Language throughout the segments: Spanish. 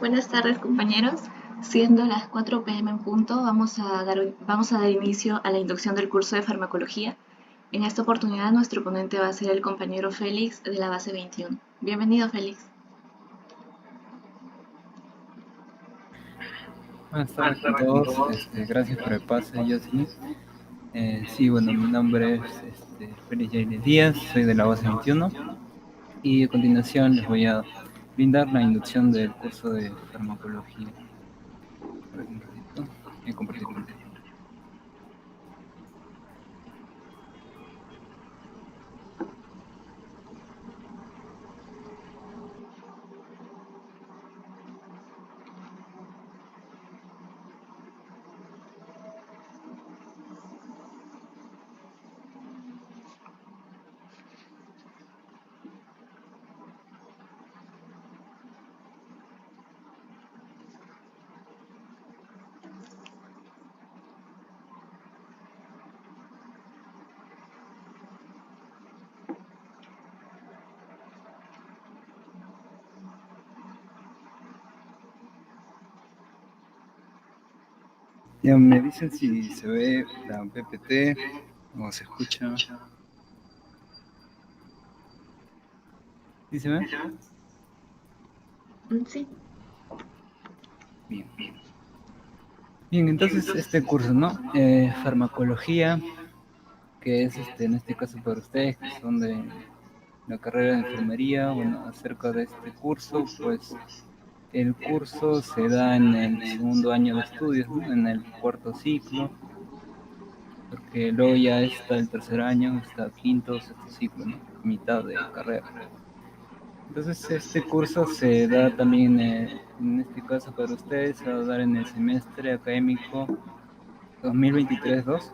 Buenas tardes, compañeros. Siendo las 4 p.m. en punto, vamos a dar inicio a la inducción del curso de farmacología. En esta oportunidad, nuestro ponente va a ser el compañero Félix de la base 21. Bienvenido, Félix. Buenas tardes con todos. Gracias por el pase, Yossi. Sí, bueno, mi nombre es Félix Yaines Díaz, soy de la base 21 y a continuación les voy a brindar la inducción del curso de farmacología. A ver, un ratito, voy a compartir pantalla. Ya me dicen si se ve la PPT o se escucha. ¿Sí se ve? Sí. Bien. Bien, entonces este curso, ¿no? Farmacología, que es en este caso para ustedes que son de la carrera de enfermería. Bueno, acerca de este curso, pues el curso se da en el segundo año de estudios, ¿no? En el cuarto ciclo, porque luego ya está el tercer año, está quinto, sexto ciclo, ¿no? Mitad de carrera. Entonces este curso se da también, en este caso para ustedes, se va a dar en el semestre académico 2023-2.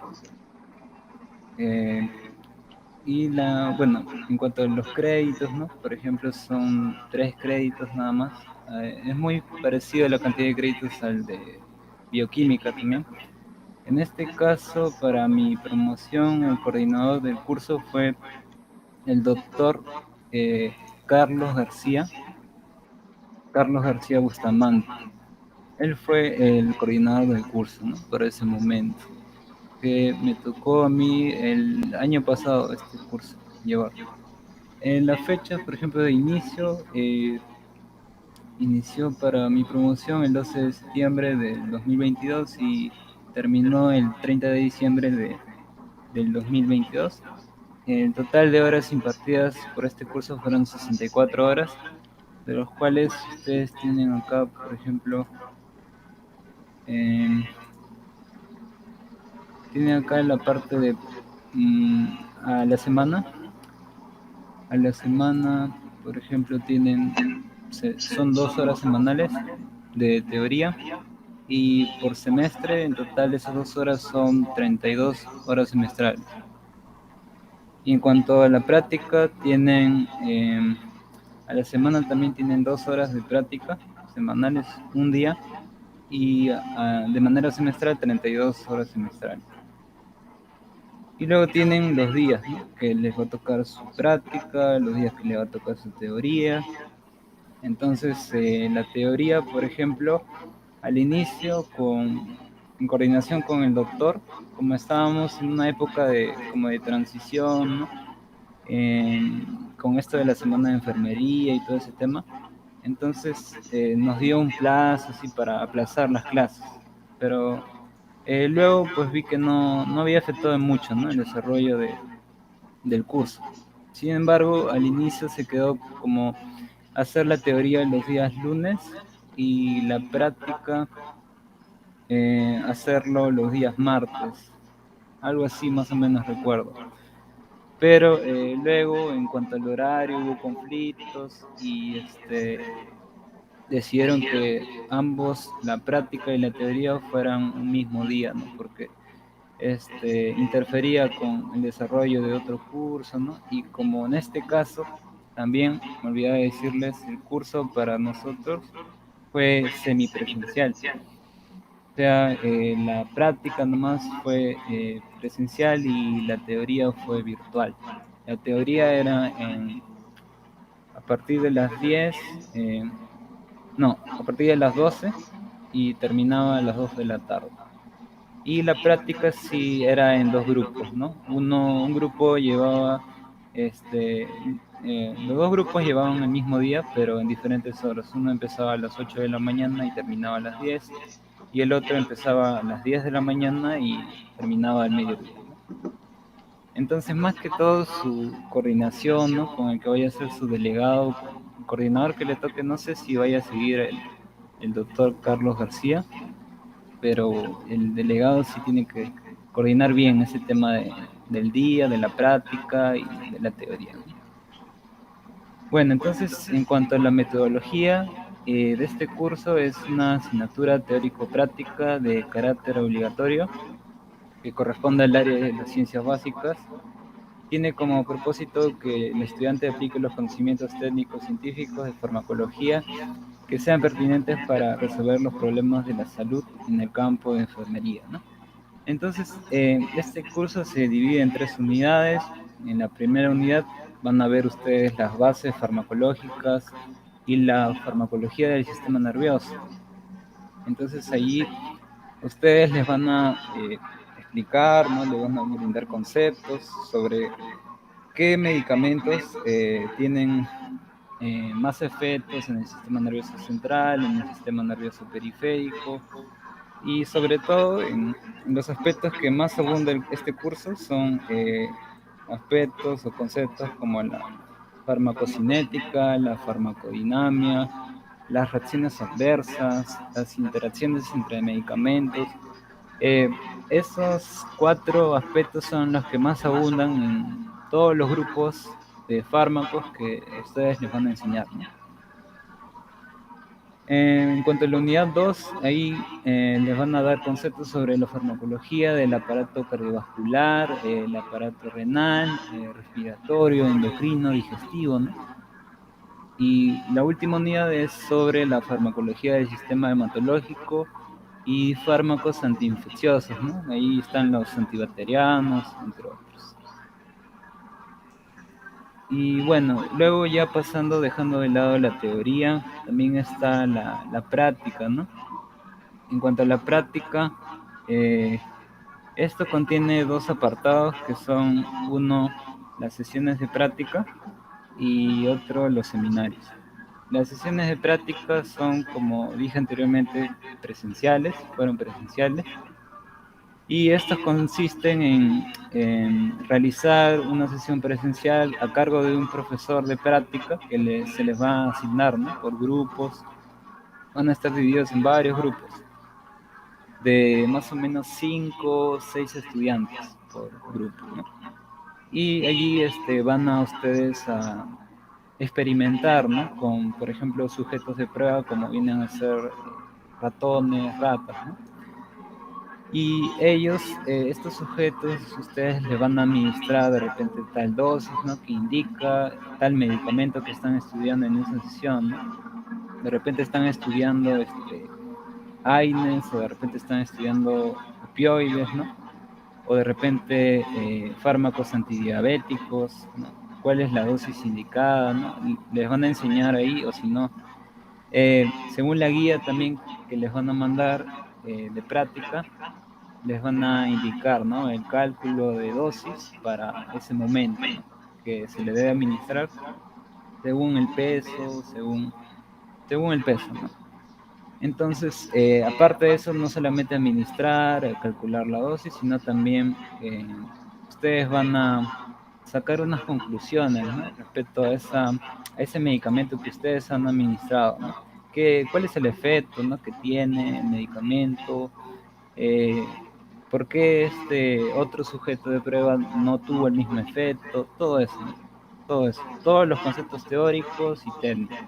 Bueno, en cuanto a los créditos, ¿no? Por ejemplo, son 3 créditos nada más. Es muy parecido a la cantidad de créditos al de bioquímica también. En este caso, para mi promoción, el coordinador del curso fue el doctor eh, Carlos García, Carlos García Bustamante. Él fue el coordinador del curso, ¿no? Por ese momento, que me tocó a mí el año pasado este curso llevar. En la fecha, por ejemplo, de inicio, inició para mi promoción el 12 de septiembre del 2022 y terminó el 30 de diciembre del 2022. El total de horas impartidas por este curso fueron 64 horas, de los cuales ustedes tienen acá, por ejemplo, eh, tienen acá en la parte de a la semana. A la semana, por ejemplo, son 2 horas semanales de teoría y por semestre en total esas 2 horas son 32 horas semestrales. Y en cuanto a la práctica, a la semana también tienen 2 horas de práctica semanales, un día, y de manera semestral 32 horas semestrales. Y luego tienen los días, ¿no? Que les va a tocar su práctica, los días que les va a tocar su teoría. Entonces, la teoría, por ejemplo, al inicio, en coordinación con el doctor, como estábamos en una época como de transición, ¿no? Con esto de la semana de enfermería y todo ese tema, entonces nos dio un plazo así para aplazar las clases. Pero luego pues vi que no había afectado en mucho, ¿no? El desarrollo del curso. Sin embargo, al inicio se quedó como hacer la teoría los días lunes y la práctica hacerlo los días martes. Algo así más o menos recuerdo. Pero luego, en cuanto al horario, hubo conflictos y decidieron que ambos, la práctica y la teoría, fueran un mismo día, ¿no? Porque interfería con el desarrollo de otro curso, ¿no? Y como en este caso, también me olvidé de decirles, el curso para nosotros fue semipresencial. O sea, la práctica nomás fue presencial y la teoría fue virtual. La teoría era a partir de las 10, No, a partir de las 12 y terminaba a las 2 de la tarde. Y la práctica sí era en dos grupos, ¿no? Un grupo llevaba, los dos grupos llevaban el mismo día, pero en diferentes horas. Uno empezaba a las 8 de la mañana y terminaba a las 10, y el otro empezaba a las 10 de la mañana y terminaba al mediodía, ¿no? Entonces, más que todo, su coordinación, ¿no? Con el que vaya a ser su delegado, el coordinador que le toque, no sé si vaya a seguir el doctor Carlos García, pero el delegado sí tiene que coordinar bien ese tema del día, de la práctica y de la teoría, ¿no? Bueno, entonces, en cuanto a la metodología de este curso, es una asignatura teórico-práctica de carácter obligatorio que corresponde al área de las ciencias básicas. Tiene como propósito que el estudiante aplique los conocimientos técnicos científicos de farmacología que sean pertinentes para resolver los problemas de la salud en el campo de enfermería, ¿no? Entonces, este curso se divide en tres unidades. En la primera unidad van a ver ustedes las bases farmacológicas y la farmacología del sistema nervioso. Entonces, allí ustedes les van a explicar, ¿no? Les van a brindar conceptos sobre qué medicamentos tienen más efectos en el sistema nervioso central, en el sistema nervioso periférico, y sobre todo en los aspectos que más abunda este curso son aspectos o conceptos como la farmacocinética, la farmacodinamia, las reacciones adversas, las interacciones entre medicamentos. Eh, Esos cuatro aspectos son los que más abundan en todos los grupos de fármacos que ustedes les van a enseñar, ¿no? En cuanto a la unidad 2, ahí les van a dar conceptos sobre la farmacología del aparato cardiovascular, el aparato renal, respiratorio, endocrino, digestivo, ¿no? Y la última unidad es sobre la farmacología del sistema hematológico y fármacos antiinfecciosos, ¿no? Ahí están los antibacterianos, entre otros. Y bueno, luego ya pasando, dejando de lado la teoría, también está la práctica, ¿no? En cuanto a la práctica, eh, esto contiene dos apartados que son uno, las sesiones de práctica y otro, los seminarios. Las sesiones de práctica son, como dije anteriormente, presenciales, fueron presenciales, y estas consisten en realizar una sesión presencial a cargo de un profesor de práctica que se les va a asignar, ¿no? Por grupos. Van a estar divididos en varios grupos de más o menos 5 o 6 estudiantes por grupo, ¿no? Y allí van a ustedes a experimentar, ¿no? Con, por ejemplo, sujetos de prueba como vienen a ser ratones, ratas, ¿no? Y ellos, estos sujetos, ustedes les van a administrar de repente tal dosis, ¿no? Que indica tal medicamento que están estudiando en esa sesión, ¿no? De repente están estudiando AINES, o de repente están estudiando opioides, ¿no? O de repente fármacos antidiabéticos, ¿no? ¿Cuál es la dosis indicada, ¿no? Les van a enseñar ahí, o si no, según la guía también que les van a mandar de práctica, les van a indicar, ¿no? El cálculo de dosis para ese momento, ¿no? Que se le debe administrar según el peso, según el peso, ¿no? Entonces, aparte de eso, no solamente administrar, calcular la dosis, sino también ustedes van a sacar unas conclusiones, ¿no? Respecto a ese medicamento que ustedes han administrado, ¿no? ¿Cuál es el efecto, ¿no? Que tiene el medicamento? Eh, ¿Por qué este otro sujeto de prueba no tuvo el mismo efecto? Todo eso, ¿no? Todo eso, todos los conceptos teóricos y técnicos.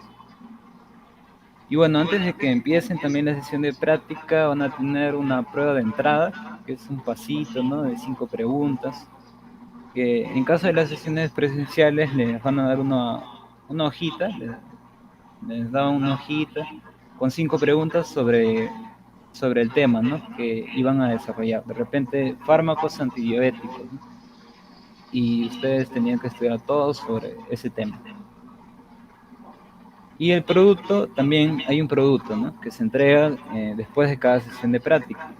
Y bueno, antes de que empiecen también la sesión de práctica, van a tener una prueba de entrada, que es un pasito, ¿no? De 5 preguntas, que en caso de las sesiones presenciales les van a dar una hojita, les da una hojita con 5 preguntas sobre el tema, ¿no? Que iban a desarrollar. De repente, fármacos antidiabéticos, ¿no? Y ustedes tenían que estudiar todo sobre ese tema. Y el producto, también hay un producto, ¿no? Que se entrega después de cada sesión de práctica.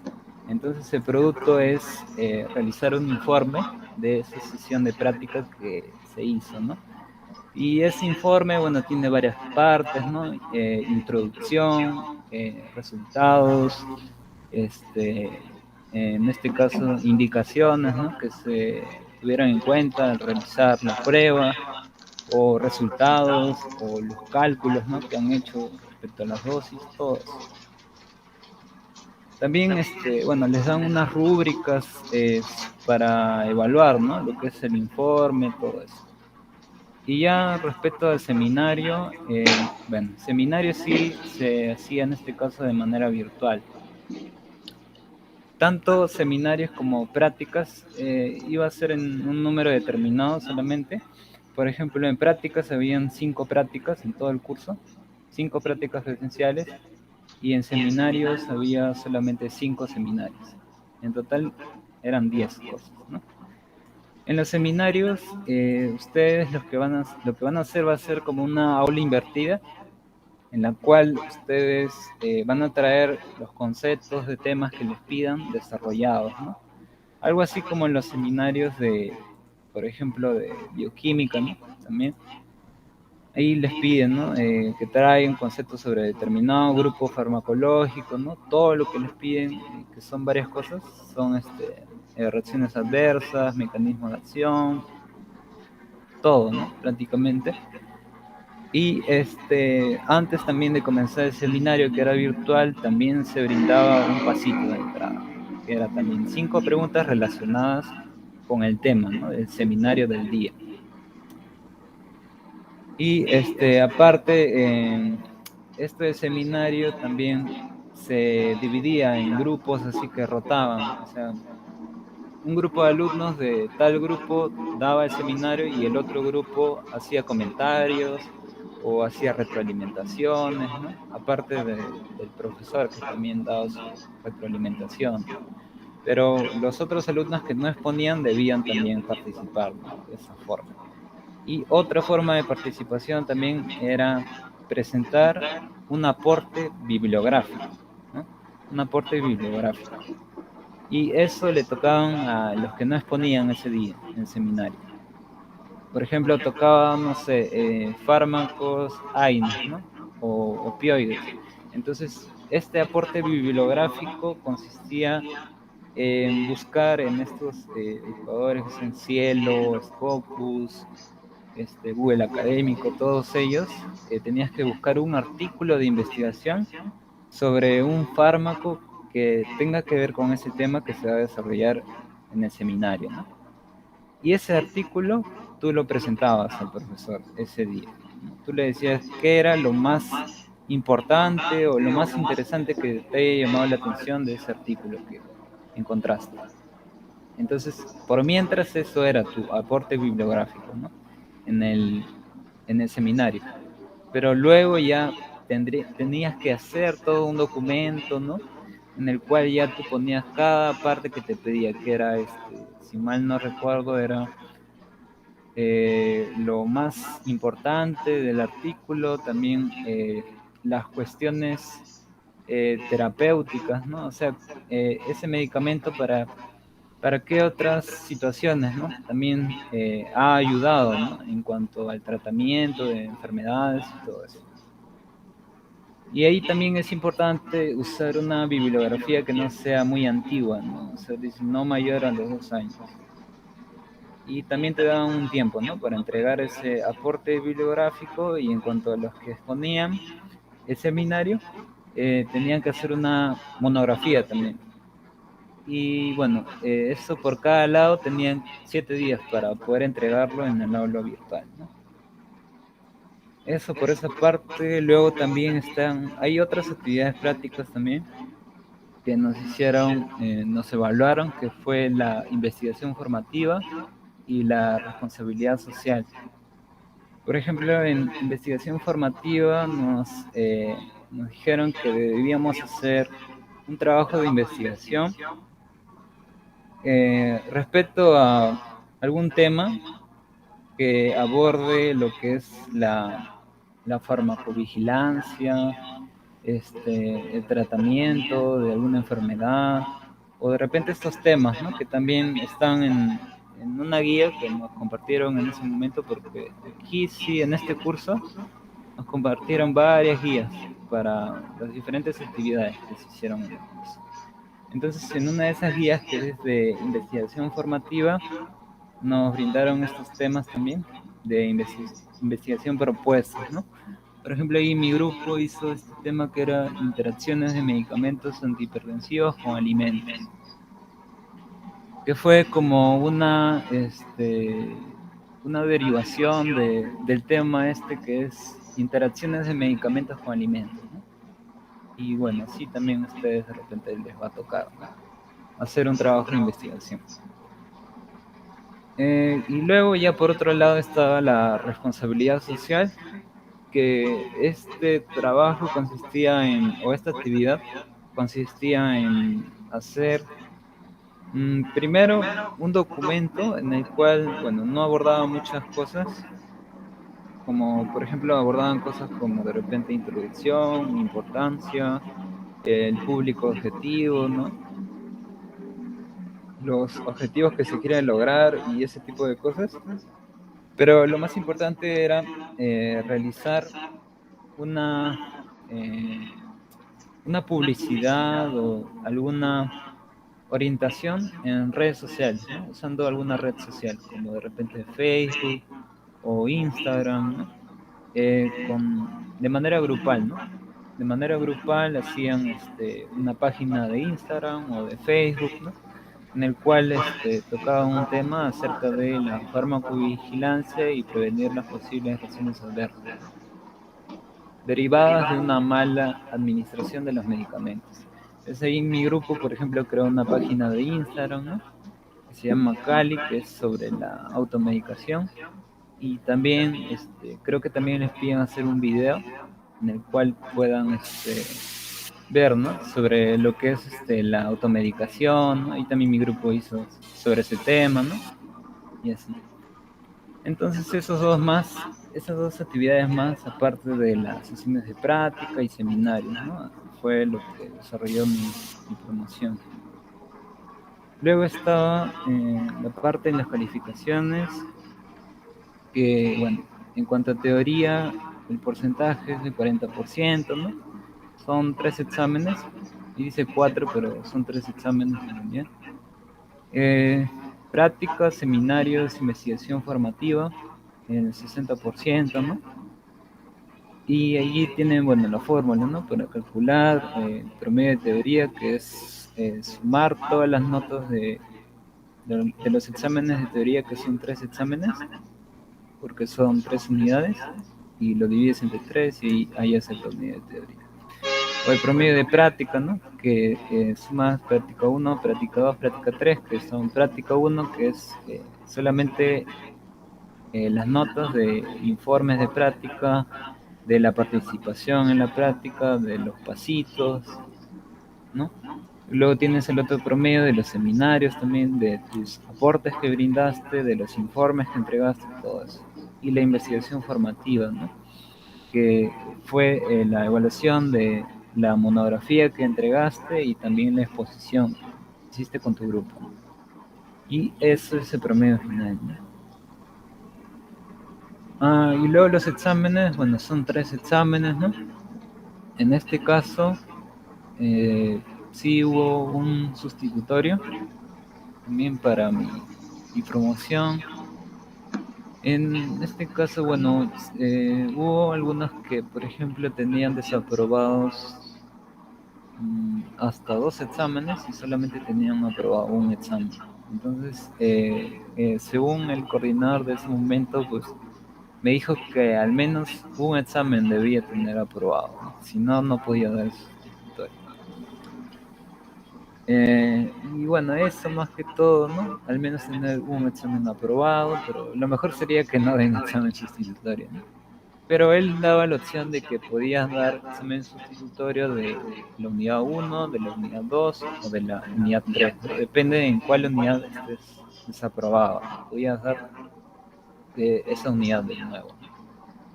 Entonces el producto es realizar un informe de esa sesión de práctica que se hizo, ¿no? Y ese informe, bueno, tiene varias partes, ¿no? Introducción, resultados, en este caso, indicaciones, ¿no? Que se tuvieran en cuenta al realizar la prueba, o resultados, o los cálculos, ¿no? Que han hecho respecto a las dosis, todo eso. También, bueno, les dan unas rúbricas para evaluar, ¿no? Lo que es el informe, todo eso. Y ya respecto al seminario, bueno, seminario sí se hacía en este caso de manera virtual. Tanto seminarios como prácticas iba a ser en un número determinado solamente. Por ejemplo, en prácticas habían 5 prácticas en todo el curso, 5 prácticas presenciales, y en seminarios había solamente 5 seminarios. En total eran 10 cosas, ¿no? En los seminarios, ustedes lo que van a hacer va a ser como una aula invertida, en la cual ustedes van a traer los conceptos de temas que les pidan desarrollados, ¿no? Algo así como en los seminarios de, por ejemplo, de bioquímica, ¿no? También ahí les piden, ¿no? Que traigan conceptos sobre determinado grupo farmacológico, ¿no? Todo lo que les piden, que son varias cosas, son reacciones adversas, mecanismos de acción, todo, ¿no? Prácticamente. Y antes también de comenzar el seminario, que era virtual, también se brindaba un pasito de entrada, que era también 5 preguntas relacionadas con el tema, ¿no? Del seminario del día. Y aparte, este seminario también se dividía en grupos, así que rotaban. O sea, un grupo de alumnos de tal grupo daba el seminario y el otro grupo hacía comentarios o hacía retroalimentaciones, ¿no? Aparte del profesor que también daba su retroalimentación. Pero los otros alumnos que no exponían debían también participar, ¿no? De esa forma. Y otra forma de participación también era presentar un aporte bibliográfico, ¿no? Un aporte bibliográfico. Y eso le tocaban a los que no exponían ese día en el seminario. Por ejemplo, tocaban, no sé, fármacos AINES, ¿no? O opioides. Entonces, este aporte bibliográfico consistía en buscar en estos buscadores que son Cielo, Scopus, Google Académico, todos ellos, tenías que buscar un artículo de investigación sobre un fármaco que tenga que ver con ese tema que se va a desarrollar en el seminario, ¿no? Y ese artículo tú lo presentabas al profesor ese día, ¿no? Tú le decías qué era lo más importante o lo más interesante que te haya llamado la atención de ese artículo que encontraste. Entonces, por mientras eso era tu aporte bibliográfico, ¿no? En el, en el seminario. Pero luego ya tenías que hacer todo un documento, ¿no? En el cual ya tú ponías cada parte que te pedía, que era, si mal no recuerdo, era lo más importante del artículo, también las cuestiones terapéuticas, ¿no? O sea, ese medicamento para qué otras situaciones, ¿no? También ha ayudado, ¿no? En cuanto al tratamiento de enfermedades y todo eso. Y ahí también es importante usar una bibliografía que no sea muy antigua, ¿no? O sea, no mayor a los 2 años. Y también te dan un tiempo, ¿no? Para entregar ese aporte bibliográfico, y en cuanto a los que exponían el seminario, tenían que hacer una monografía también. Y bueno, eso por cada lado tenían 7 días para poder entregarlo en el aula virtual, ¿no? Eso por esa parte. Luego también hay otras actividades prácticas también que nos hicieron, nos evaluaron, que fue la investigación formativa y la responsabilidad social. Por ejemplo, en investigación formativa nos dijeron que debíamos hacer un trabajo de investigación respecto a algún tema que aborde lo que es la farmacovigilancia, el tratamiento de alguna enfermedad, o de repente estos temas, ¿no? Que también están en una guía que nos compartieron en ese momento, porque aquí sí, en este curso, nos compartieron varias guías para las diferentes actividades que se hicieron en el curso. Entonces, en una de esas guías, que es de investigación formativa, nos brindaron estos temas también de investigación propuestas, ¿no? Por ejemplo, ahí mi grupo hizo este tema que era interacciones de medicamentos antihipertensivos con alimentos, que fue como una derivación del tema que es interacciones de medicamentos con alimentos, ¿no? Y bueno, así también a ustedes de repente les va a tocar, ¿no? Hacer un trabajo de investigación. Y luego ya por otro lado estaba la responsabilidad social, que este trabajo consistía o esta actividad consistía en hacer primero un documento en el cual, bueno, no abordaba muchas cosas, como por ejemplo abordaban cosas como de repente introducción, importancia, el público objetivo, ¿no? Los objetivos que se quieren lograr y ese tipo de cosas. Pero lo más importante era realizar una, eh, una publicidad o alguna orientación en redes sociales, ¿no? Usando alguna red social, como de repente Facebook o Instagram, ¿no? De manera grupal, ¿no? De manera grupal hacían una página de Instagram o de Facebook, ¿no? En el cual tocaban un tema acerca de la farmacovigilancia y prevenir las posibles reacciones adversas, ¿no? Derivadas de una mala administración de los medicamentos. Entonces ahí mi grupo, por ejemplo, creó una página de Instagram, ¿no? Que se llama Cali, que es sobre la automedicación. Y también creo que también les piden hacer un video en el cual puedan ver, ¿no? Sobre lo que es la automedicación, ¿no? Y también mi grupo hizo sobre ese tema, ¿no? Y así. Entonces esas dos actividades más, aparte de las sesiones de práctica y seminarios, ¿no? Fue lo que desarrolló mi promoción. Luego estaba la parte de las calificaciones, que, bueno, en cuanto a teoría, el porcentaje es del 40%, ¿no? Son 3 exámenes, y dice 4, pero son 3 exámenes en realidad. Prácticas, seminarios, investigación formativa, el 60%, ¿no? Y allí tienen, bueno, la fórmula, ¿no? Para calcular el promedio de teoría, que es sumar todas las notas de los exámenes de teoría, que son 3 exámenes, porque son 3 unidades, y lo divides entre 3 y ahí es el promedio de teoría. O el promedio de práctica, ¿no? Que sumas práctica 1, práctica 2, práctica 3, que son práctica 1, que es solamente las notas de informes de práctica, de la participación en la práctica, de los pasitos, ¿no? Luego tienes el otro promedio de los seminarios también, de tus aportes que brindaste, de los informes que entregaste, todo eso. Y la investigación formativa, ¿no? Que fue la evaluación de la monografía que entregaste y también la exposición que hiciste con tu grupo, ¿no? Y eso es el promedio final, ¿no? Y luego los exámenes, bueno, son 3 exámenes, ¿no? En este caso, sí hubo un sustitutorio también para mi promoción. En este caso, bueno, hubo algunos que, por ejemplo, tenían desaprobados hasta 2 exámenes y solamente tenían aprobado un examen. Entonces, según el coordinador de ese momento, pues me dijo que al menos un examen debía tener aprobado, ¿no? Si no, no podía dar su sustitutorio. Y bueno, eso más que todo, ¿no? Al menos tener un examen aprobado, pero lo mejor sería que no den examen sustitutorio, ¿no? Pero él daba la opción de que podías dar examen sustitutorio de la unidad 1, de la unidad 2 o de la unidad 3, ¿no? Depende en cuál unidad estés desaprobado. Podías dar esa unidad de nuevo.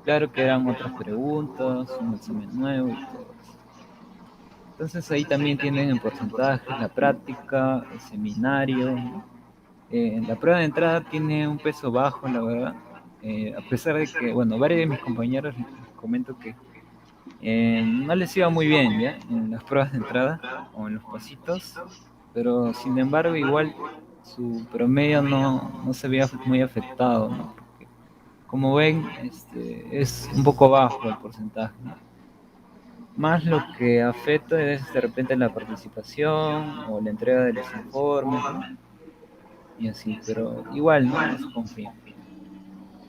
Claro que eran otras preguntas, un examen nuevo y todo eso. Entonces ahí también tienen en porcentajes la práctica, el seminario, ¿no? La prueba de entrada tiene un peso bajo, la verdad. A pesar de que, bueno, varios de mis compañeros les comento que no les iba muy bien, ¿ya? En las pruebas de entrada o en los pasitos, pero sin embargo igual su promedio no se veía muy afectado, ¿no? Porque, como ven, es un poco bajo el porcentaje, ¿no? Más lo que afecta es de repente la participación o la entrega de los informes, ¿no? Y así, pero igual, ¿no? No se confía.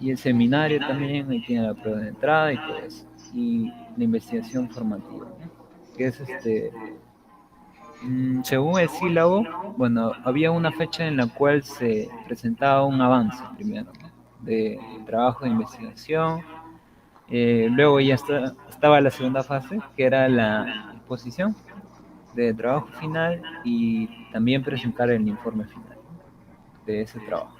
Y el seminario también, ahí tiene la prueba de entrada y todo eso. Y la investigación formativa, ¿no? Que es según el sílabo, bueno, había una fecha en la cual se presentaba un avance primero, ¿no? De trabajo de investigación. Luego ya estaba la segunda fase, que era la exposición de trabajo final y también presentar el informe final, ¿no? De ese trabajo.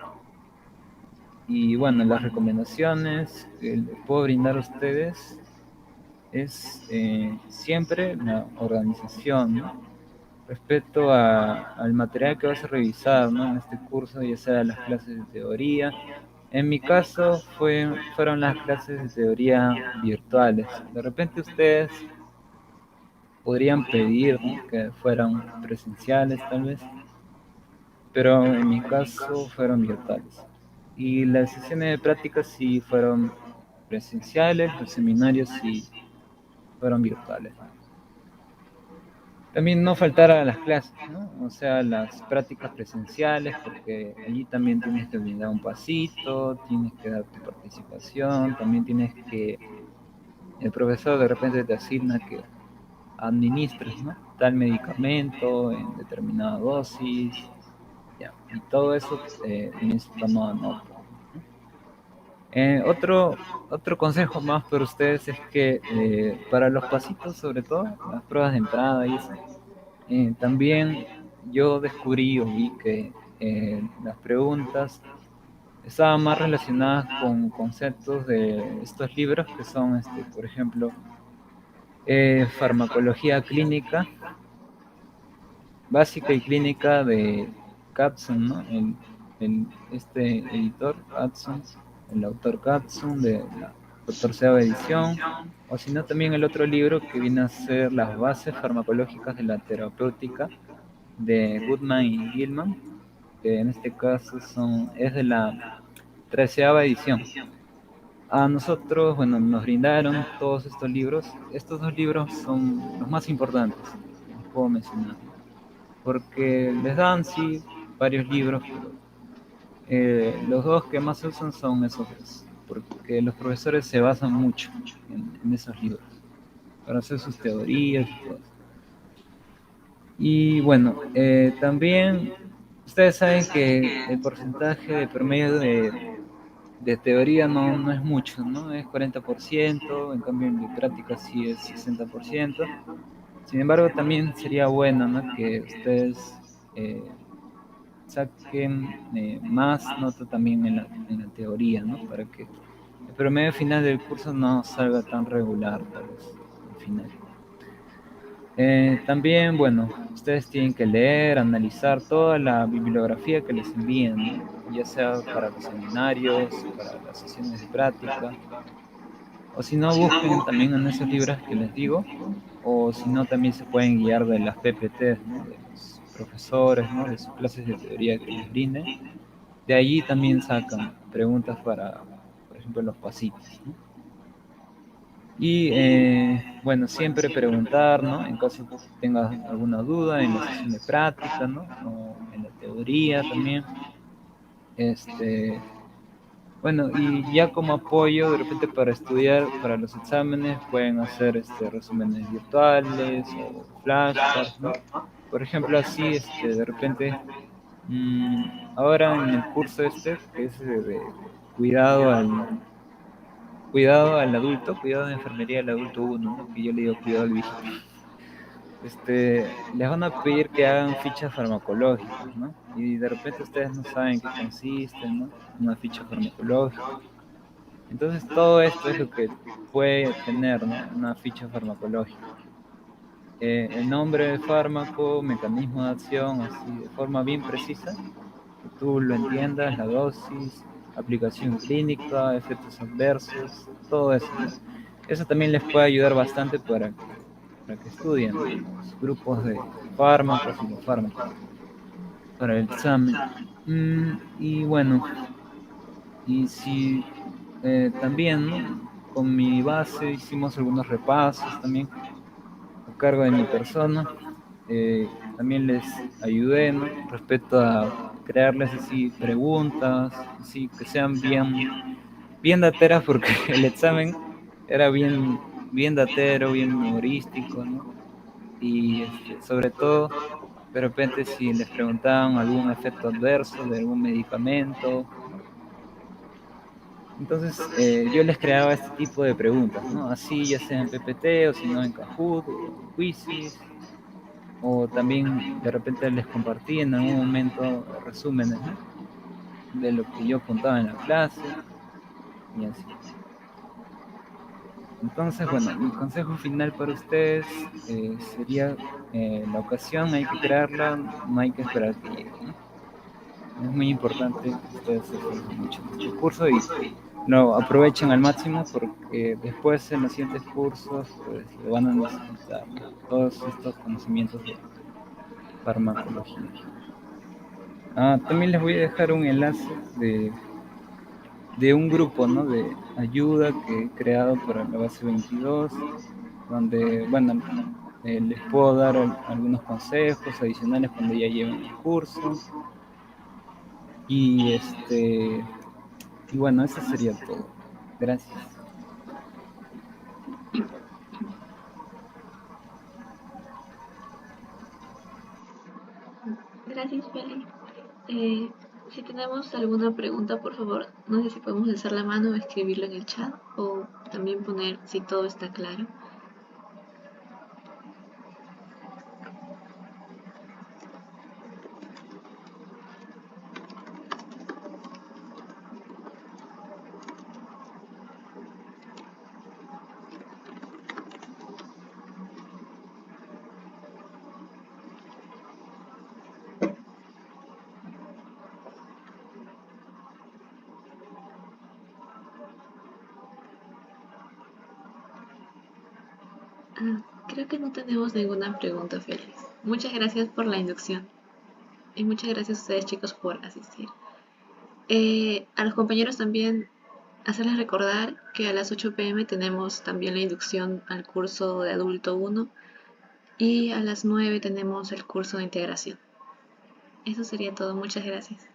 Y bueno, las recomendaciones que les puedo brindar a ustedes es siempre la organización, ¿no? Respecto al material que vas a revisar, ¿no? En este curso, ya sea las clases de teoría. En mi caso fueron las clases de teoría virtuales. De repente ustedes podrían pedir, ¿no? Que fueran presenciales tal vez, pero en mi caso fueron virtuales. Y las sesiones de práctica sí fueron presenciales, los seminarios sí fueron virtuales. También no faltar a las clases, ¿no? O sea, las prácticas presenciales, porque allí también tienes que brindar un pasito, tienes que dar tu participación, también tienes que, el profesor de repente te asigna que administres, ¿no? Tal medicamento en determinada dosis, ya, y todo eso también se toma nota, ¿no? Otro consejo más para ustedes es que para los pasitos, sobre todo, las pruebas de entrada y eso, también yo descubrí o vi que las preguntas estaban más relacionadas con conceptos de estos libros que son, por ejemplo, farmacología clínica, básica y clínica de Katzen, ¿no? Este editor, Katzen, el autor Katzen de la 14ª edición, o si no también el otro libro que viene a ser las bases farmacológicas de la terapéutica de Goodman y Gilman, que en este caso es de la 13ª edición. A nosotros, bueno, nos brindaron todos estos libros. Estos dos libros son los más importantes que les puedo mencionar, ¿no? Porque les dan, sí, varios libros, pero los dos que más se usan son esos dos, porque los profesores se basan mucho en esos libros para hacer sus teorías y todo eso. Y bueno, también ustedes saben que el porcentaje de promedio de teoría no es mucho, ¿no? Es 40%, en cambio en práctica sí es 60%. Sin embargo, también sería bueno, ¿no? Que ustedes saquen más nota también en la teoría, ¿no? Para que el promedio final del curso no salga tan regular, tal vez, al final. También, bueno, ustedes tienen que leer, analizar toda la bibliografía que les envíen, ¿no? Ya sea para los seminarios, para las sesiones de práctica, o si no, busquen también en esos libros que les digo, o si no, también se pueden guiar de las PPTs, ¿no? De los profesores, ¿no? De sus clases de teoría que les brinden. De allí también sacan preguntas para, por ejemplo, los pasitos, ¿no? Y bueno, siempre preguntar, ¿no? En caso tengas alguna duda en la sesión de práctica, ¿no? O en la teoría también. Este, bueno, y ya como apoyo, de repente para estudiar para los exámenes, pueden hacer resúmenes virtuales o flashcards, ¿no? Por ejemplo, así, de repente, ahora en el curso que es de cuidado cuidado al adulto, cuidado de enfermería del adulto uno, ¿no? Que yo le digo cuidado al viejito. Les van a pedir que hagan fichas farmacológicas, ¿no? Y de repente ustedes no saben qué consiste, ¿no? Una ficha farmacológica. Entonces todo esto es lo que puede tener, ¿no? Una ficha farmacológica. El nombre del fármaco, mecanismo de acción, así de forma bien precisa, que tú lo entiendas, la dosis, aplicación clínica, efectos adversos, todo eso, ¿no? Eso también les puede ayudar bastante para que estudien, ¿no? Los grupos de fármacos y los fármacos para el examen. Y bueno, y si también, ¿no? Con mi base hicimos algunos repasos también a cargo de mi persona. También les ayudé, ¿no? Respecto a crearles así preguntas, así que sean bien dateras, porque el examen era bien datero, bien humorístico, ¿no? Y sobre todo, de repente si les preguntaban algún efecto adverso de algún medicamento, ¿no? Entonces yo les creaba este tipo de preguntas, ¿no? Así ya sea en PPT o si no en Kahoot o en Quizzes, o también de repente les compartí en algún momento resúmenes, ¿no? De lo que yo contaba en la clase y así. Entonces, bueno, mi consejo final para ustedes sería la ocasión hay que crearla, no hay que esperar que llegue, ¿no? Es muy importante que ustedes se esfuercen mucho en este curso y lo aprovechen al máximo porque después en los siguientes cursos pues lo van a necesitar, ¿no? Todos estos conocimientos de farmacología. También les voy a dejar un enlace de un grupo, ¿no? De ayuda que he creado para la base 22, donde, bueno, les puedo dar algunos consejos adicionales cuando ya lleven el curso. Y y bueno, eso sería todo. Gracias. Gracias, Feli. Eh, si tenemos alguna pregunta, por favor, no sé si podemos alzar la mano o escribirlo en el chat o también poner si todo está claro. Creo que no tenemos ninguna pregunta, Félix. Muchas gracias por la inducción y muchas gracias a ustedes, chicos, por asistir. A los compañeros también hacerles recordar que a las 8 p.m. tenemos también la inducción al curso de adulto 1 y a las 9 tenemos el curso de integración. Eso sería todo. Muchas gracias.